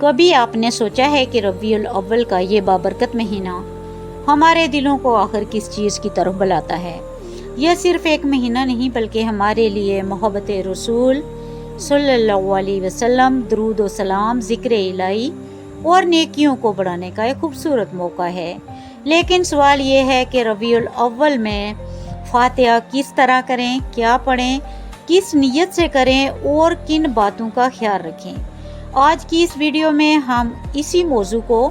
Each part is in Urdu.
کبھی آپ نے سوچا ہے کہ ربیع الاول کا یہ بابرکت مہینہ ہمارے دلوں کو آخر کس چیز کی طرف بلاتا ہے؟ یہ صرف ایک مہینہ نہیں بلکہ ہمارے لیے محبت رسول صلی اللہ علیہ وسلم، درود و سلام، ذکر الہی اور نیکیوں کو بڑھانے کا ایک خوبصورت موقع ہے۔ لیکن سوال یہ ہے کہ ربیع الاول میں فاتحہ کس طرح کریں، کیا پڑھیں، کس نیت سے کریں اور کن باتوں کا خیال رکھیں؟ آج کی اس ویڈیو میں ہم اسی موضوع کو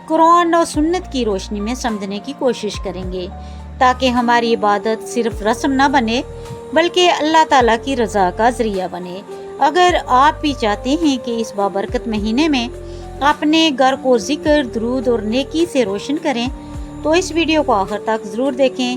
قرآن اور سنت کی روشنی میں سمجھنے کی کوشش کریں گے تاکہ ہماری عبادت صرف رسم نہ بنے بلکہ اللہ تعالیٰ کی رضا کا ذریعہ بنے۔ اگر آپ بھی چاہتے ہیں کہ اس بابرکت مہینے میں اپنے گھر کو ذکر، درود اور نیکی سے روشن کریں تو اس ویڈیو کو آخر تک ضرور دیکھیں،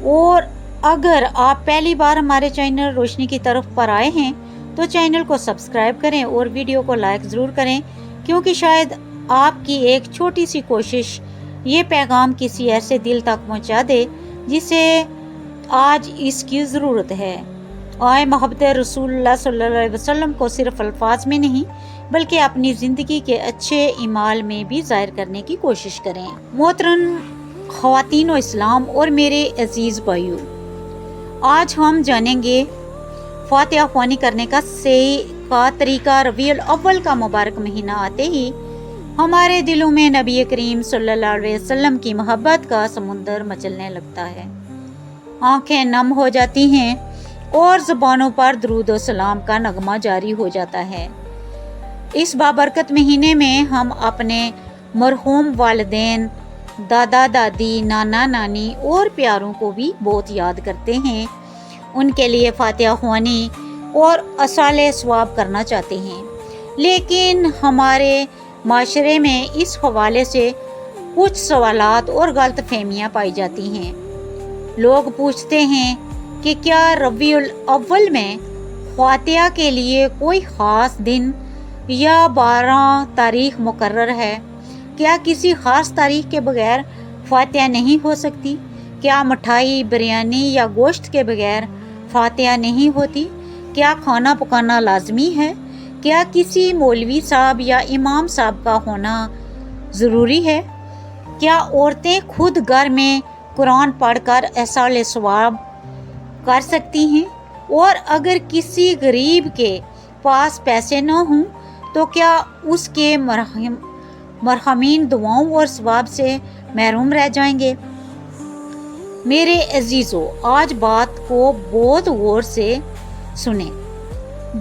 اور اگر آپ پہلی بار ہمارے چینل روشنی کی طرف پر آئے ہیں تو چینل کو سبسکرائب کریں اور ویڈیو کو لائک ضرور کریں، کیونکہ شاید آپ کی ایک چھوٹی سی کوشش یہ پیغام کسی ایسے دل تک پہنچا دے جسے آج اس کی ضرورت ہے۔ آئے محبت رسول اللہ صلی اللہ علیہ وسلم کو صرف الفاظ میں نہیں بلکہ اپنی زندگی کے اچھے اعمال میں بھی ظاہر کرنے کی کوشش کریں۔ محترم خواتین و اسلام اور میرے عزیز بھائیوں، آج ہم جانیں گے فاتحہ خوانی کرنے کا صحیح طریقہ۔ ربیع الاول کا مبارک مہینہ آتے ہی ہمارے دلوں میں نبی کریم صلی اللہ علیہ وسلم کی محبت کا سمندر مچلنے لگتا ہے، آنکھیں نم ہو جاتی ہیں اور زبانوں پر درود و سلام کا نغمہ جاری ہو جاتا ہے۔ اس بابرکت مہینے میں ہم اپنے مرحوم والدین، دادا دادی، نانا نانی اور پیاروں کو بھی بہت یاد کرتے ہیں، ان کے لیے فاتحہ خوانی اور اصال ثواب کرنا چاہتے ہیں۔ لیکن ہمارے معاشرے میں اس حوالے سے کچھ سوالات اور غلط فہمیاں پائی جاتی ہیں۔ لوگ پوچھتے ہیں کہ کیا ربیع الاول میں فاتحہ کے لیے کوئی خاص دن یا 12 تاریخ مقرر ہے؟ کیا کسی خاص تاریخ کے بغیر فاتحہ نہیں ہو سکتی؟ کیا مٹھائی، بریانی یا گوشت کے بغیر فاتحہ نہیں ہوتی؟ کیا کھانا پکانا لازمی ہے؟ کیا کسی مولوی صاحب یا امام صاحب کا ہونا ضروری ہے؟ کیا عورتیں خود گھر میں قرآن پڑھ کر اصال ثواب کر سکتی ہیں؟ اور اگر کسی غریب کے پاس پیسے نہ ہوں تو کیا اس کے مرحومین دعاؤں اور ثواب سے محروم رہ جائیں گے؟ میرے عزیزو، آج بات کو بہت غور سے سنیں۔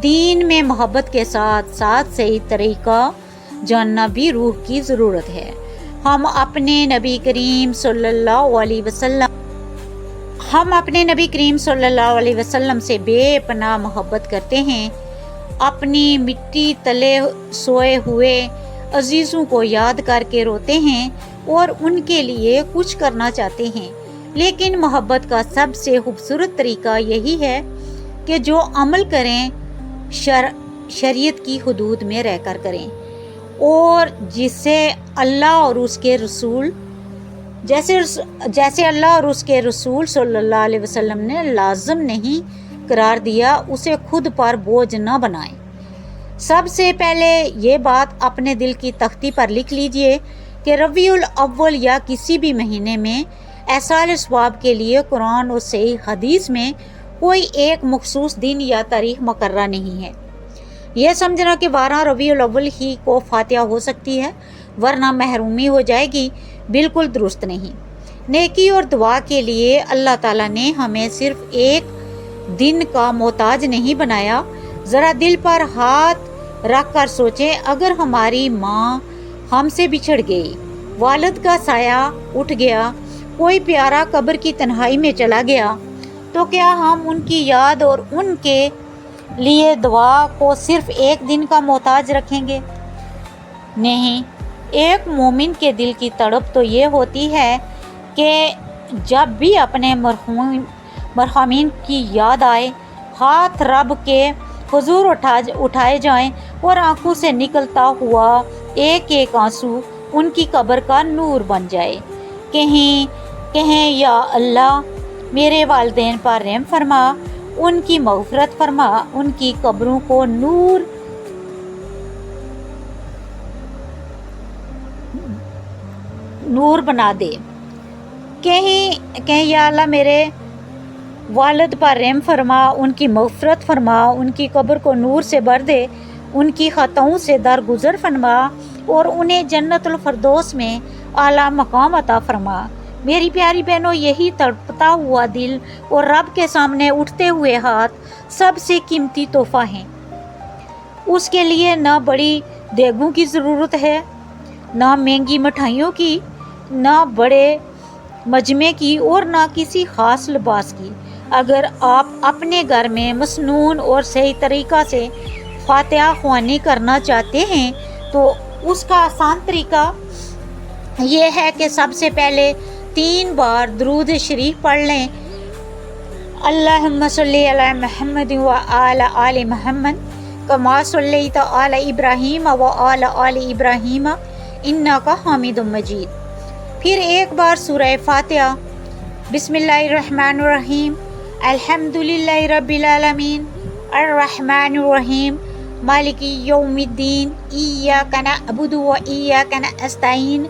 دین میں محبت کے ساتھ ساتھ صحیح طریقہ جاننا بھی روح کی ضرورت ہے۔ ہم اپنے نبی کریم صلی اللہ علیہ وسلم سے بے پناہ محبت کرتے ہیں، اپنی مٹی تلے سوئے ہوئے عزیزوں کو یاد کر کے روتے ہیں اور ان کے لیے کچھ کرنا چاہتے ہیں۔ لیکن محبت کا سب سے خوبصورت طریقہ یہی ہے کہ جو عمل کریں شریعت کی حدود میں رہ کر کریں، اور جیسے اللہ اور اس کے رسول صلی اللہ علیہ وسلم نے لازم نہیں قرار دیا اسے خود پر بوجھ نہ بنائیں۔ سب سے پہلے یہ بات اپنے دل کی تختی پر لکھ لیجئے کہ ربیع الاول یا کسی بھی مہینے میں اصال ثواب کے لیے قرآن اور صحیح حدیث میں کوئی ایک مخصوص دن یا تاریخ مقررہ نہیں ہے۔ یہ سمجھنا کہ 12 ربیع الاول ہی کو فاتحہ ہو سکتی ہے ورنہ محرومی ہو جائے گی، بالکل درست نہیں۔ نیکی اور دعا کے لیے اللہ تعالیٰ نے ہمیں صرف ایک دن کا محتاج نہیں بنایا۔ ذرا دل پر ہاتھ رکھ کر سوچیں، اگر ہماری ماں ہم سے بچھڑ گئی، والد کا سایہ اٹھ گیا، کوئی پیارا قبر کی تنہائی میں چلا گیا، تو کیا ہم ان کی یاد اور ان کے لیے دعا کو صرف ایک دن کا محتاج رکھیں گے؟ نہیں، ایک مومن کے دل کی تڑپ تو یہ ہوتی ہے کہ جب بھی اپنے مرحومین کی یاد آئے، ہاتھ رب کے حضور اٹھائے جائیں اور آنکھوں سے نکلتا ہوا ایک ایک آنسو ان کی قبر کا نور بن جائے۔ کہیں یا اللہ میرے والدین پر رحم فرما، ان کی مغفرت فرما، ان کی قبروں کو نور نور بنا دے۔ کہیں یا اللہ میرے والد پر رحم فرما، ان کی مغفرت فرما، ان کی قبر کو نور سے بھر دے، ان کی خطاؤں سے درگزر فرما اور انہیں جنت الفردوس میں اعلیٰ مقام عطا فرما۔ میری پیاری بہنوں، یہی تڑپتا ہوا دل اور رب کے سامنے اٹھتے ہوئے ہاتھ سب سے قیمتی تحفہ ہیں۔ اس کے لیے نہ بڑی دیگوں کی ضرورت ہے، نہ مہنگی مٹھائیوں کی، نہ بڑے مجمع کی اور نہ کسی خاص لباس کی۔ اگر آپ اپنے گھر میں مسنون اور صحیح طریقہ سے فاتحہ خوانی کرنا چاہتے ہیں تو اس کا آسان طریقہ یہ ہے کہ سب سے پہلے 3 بار درود شریف پڑھ لیں۔ اللہم صلی علی محمد و آل آل محمد کما صلیت علی ابراہیم و آل آل ابراہیم انک حمید مجید۔ پھر ایک بار سورہ فاتحہ۔ بسم اللہ الرحمن الرحیم، الحمدللہ رب العالمین، الرحمن الرحیم، مالک یوم الدین، ایاک نعبد و ایاک نستعین،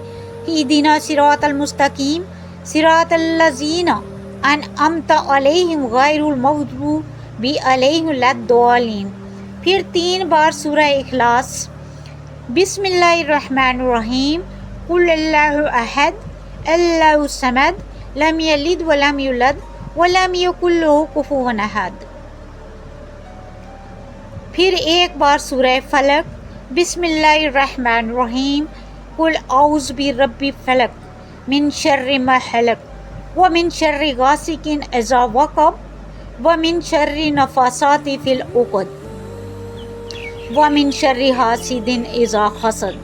اہدنا الصراط المستقیم، صراط الذین انعمت علیہم غیر المغضوب علیہم ولا الضالین۔ پھر 3 بار سورہ اخلاص۔ بسم اللہ الرحمن الرحیم، قل اللہ احد اللہ الصمد لم یلد ولم یولد ولم یکن لہ کفوا احد۔ پھر ایک بار سورہ فلق۔ بسم اللہ الرحمن الرحیم، قل اعوذ برب الفلق من شر ما خلق ومن شر غاسق اذا وقب ومن شر النفاثات فی العقد ومن شر حاسد اذا حسد۔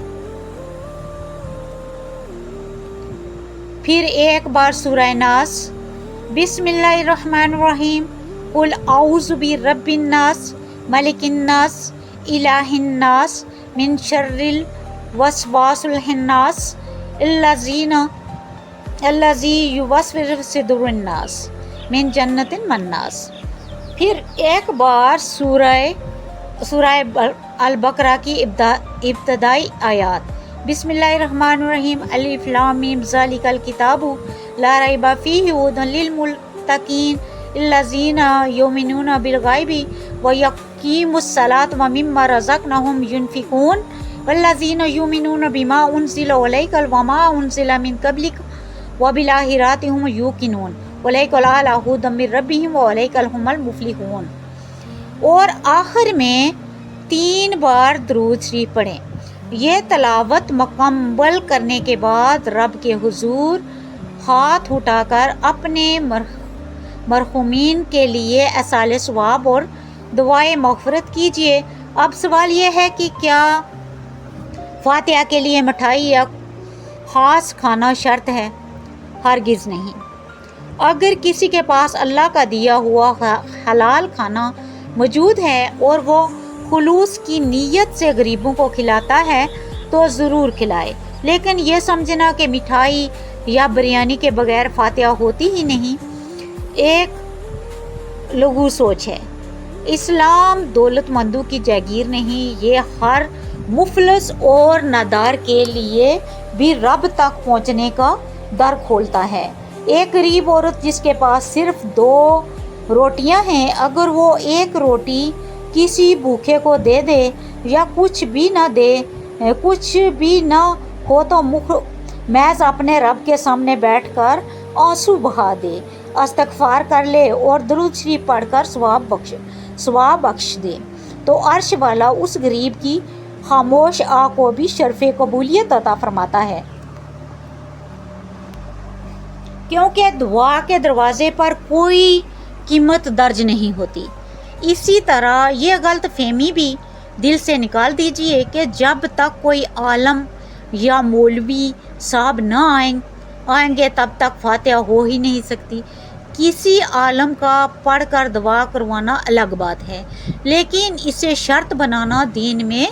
پھر ایک بار سورہ ناس۔ بسم اللہ الرحمن الرحیم، قل اعوذ برب الناس ملک الناس الہ الناس من شر الوسواس الخناس الذی یوسوس فی صدور الناس من جنۃ الناس۔ پھر ایک بار سورہ البقرہ کی ابتدائی آیات۔ بسم اللہ الرحمن الرحیم، الف لام میم ذالک الکتاب لا ریب فیہ ھدی للمتقین الذین یؤمنون بالغیب ویقیمون الصلاۃ ومما رزقناہم ینفقون والذین یؤمنون بما انزل الیک وما انزل من قبلک وبالآخرۃ ھم یوقنون اولئک علی ھدی من ربہم واولئک ھم المفلحون۔ اور آخر میں 3 بار درود شریف پڑھیں۔ یہ تلاوت مکمل کرنے کے بعد رب کے حضور ہاتھ اٹھا کر اپنے مرحومین کے لیے ایصال ثواب اور دعائے مغفرت کیجیے۔ اب سوال یہ ہے کہ کیا فاتحہ کے لیے مٹھائی یا خاص کھانا شرط ہے؟ ہرگز نہیں۔ اگر کسی کے پاس اللہ کا دیا ہوا حلال کھانا موجود ہے اور وہ خلوص کی نیت سے غریبوں کو کھلاتا ہے تو ضرور کھلائے، لیکن یہ سمجھنا کہ مٹھائی یا بریانی کے بغیر فاتحہ ہوتی ہی نہیں ایک لغو سوچ ہے۔ اسلام دولت مندوں کی جاگیر نہیں، یہ ہر مفلس اور نادار کے لیے بھی رب تک پہنچنے کا در کھولتا ہے۔ ایک غریب عورت جس کے پاس صرف 2 روٹیاں ہیں، اگر وہ 1 روٹی کسی بھوکے کو دے دے یا کچھ بھی نہ ہو تو محض اپنے رب کے سامنے بیٹھ کر آنسو بہا دے، استغفار کر لے اور درود شریف پڑھ کر ثواب بخش دے، تو عرش والا اس غریب کی خاموش آہ کو بھی شرف قبولیت عطا فرماتا ہے، کیونکہ دعا کے دروازے پر کوئی قیمت درج نہیں ہوتی۔ اسی طرح یہ غلط فہمی بھی دل سے نکال دیجئے کہ جب تک کوئی عالم یا مولوی صاحب نہ آئیں گے تب تک فاتحہ ہو ہی نہیں سکتی۔ کسی عالم کا پڑھ کر دعا کروانا الگ بات ہے، لیکن اسے شرط بنانا دین میں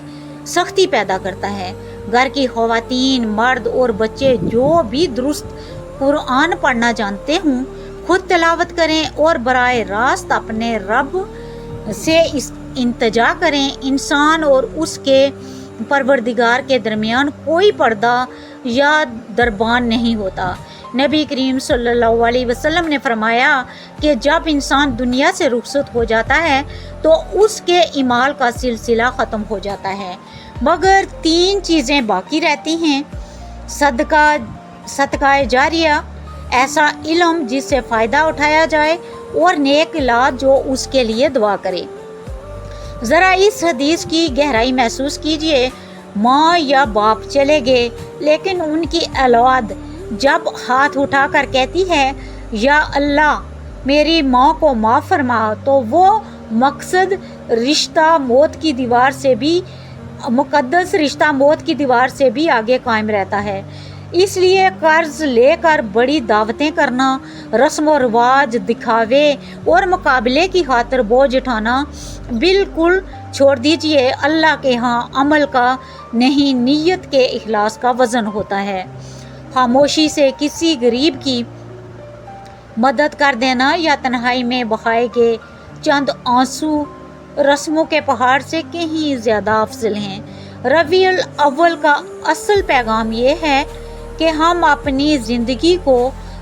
سختی پیدا کرتا ہے۔ گھر کی خواتین، مرد اور بچے جو بھی درست قرآن پڑھنا جانتے ہوں خود تلاوت کریں اور براہ راست اپنے رب سے التجا کریں۔ انسان اور اس کے پروردگار کے درمیان کوئی پردہ یا دربان نہیں ہوتا۔ نبی کریم صلی اللہ علیہ وسلم نے فرمایا کہ جب انسان دنیا سے رخصت ہو جاتا ہے تو اس کے اعمال کا سلسلہ ختم ہو جاتا ہے، مگر 3 چیزیں باقی رہتی ہیں: صدقہ جاریہ، ایسا علم جس سے فائدہ اٹھایا جائے، اور نیک اولاد جو اس کے لیے دعا کرے۔ ذرا اس حدیث کی گہرائی محسوس کیجئے۔ ماں یا باپ چلے گئے، لیکن ان کی اولاد جب ہاتھ اٹھا کر کہتی ہے یا اللہ میری ماں کو معاف فرما، تو وہ مقدس رشتہ موت کی دیوار سے بھی آگے قائم رہتا ہے۔ اس لیے قرض لے کر بڑی دعوتیں کرنا، رسم و رواج، دکھاوے اور مقابلے کی خاطر بوجھ اٹھانا بالکل چھوڑ دیجئے۔ اللہ کے ہاں عمل کا نہیں، نیت کے اخلاص کا وزن ہوتا ہے۔ خاموشی سے کسی غریب کی مدد کر دینا یا تنہائی میں بہائے گئے چند آنسو رسموں کے پہاڑ سے کہیں زیادہ افضل ہیں۔ ربیع الاول کا اصل پیغام یہ ہے کہ ہم اپنی زندگی کو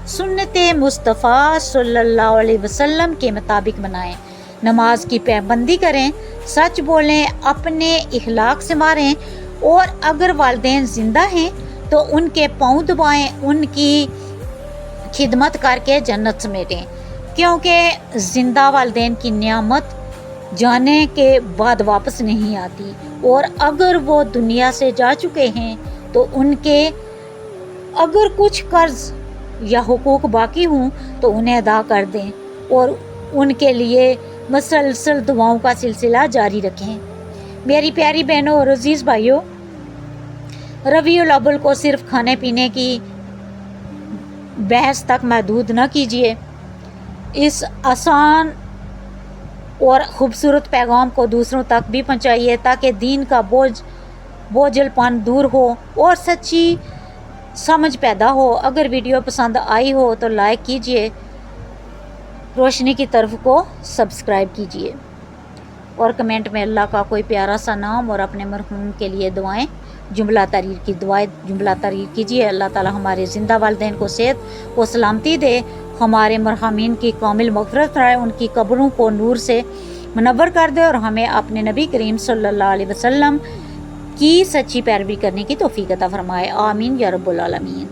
سنت مصطفیٰ صلی اللہ علیہ وسلم کے مطابق بنائیں، نماز کی پابندی کریں، سچ بولیں، اپنے اخلاق سے ماریں، اور اگر والدین زندہ ہیں تو ان کے پاؤں دبائیں، ان کی خدمت کر کے جنت سمیٹیں، کیونکہ زندہ والدین کی نعمت جانے کے بعد واپس نہیں آتی، اور اگر وہ دنیا سے جا چکے ہیں تو ان کے اگر کچھ قرض یا حقوق باقی ہوں تو انہیں ادا کر دیں، اور ان کے لیے مسلسل دعاؤں کا سلسلہ جاری رکھیں۔ میری پیاری بہنوں اور عزیز بھائیوں، ربیع الاول کو صرف کھانے پینے کی بحث تک محدود نہ کیجیے۔ اس آسان اور خوبصورت پیغام کو دوسروں تک بھی پہنچائیے تاکہ دین کا بوجھل پن دور ہو اور سچی سمجھ پیدا ہو۔ اگر ویڈیو پسند آئی ہو تو لائک کیجیے، روشنی کی طرف کو سبسکرائب کیجیے، اور کمنٹ میں اللہ کا کوئی پیارا سا نام اور اپنے مرحوم کے لیے دعائیں جملہ تحریر کیجیے۔ اللہ تعالی ہمارے زندہ والدین کو صحت و سلامتی دے، ہمارے مرحومین کی کامل مغفرت فرمائے، ان کی قبروں کو نور سے منور کر دے، اور ہمیں اپنے نبی کریم صلی اللہ علیہ وسلم کی سچی پیروی کرنے کی توفیق عطا فرمائے۔ آمین یا رب العالمین۔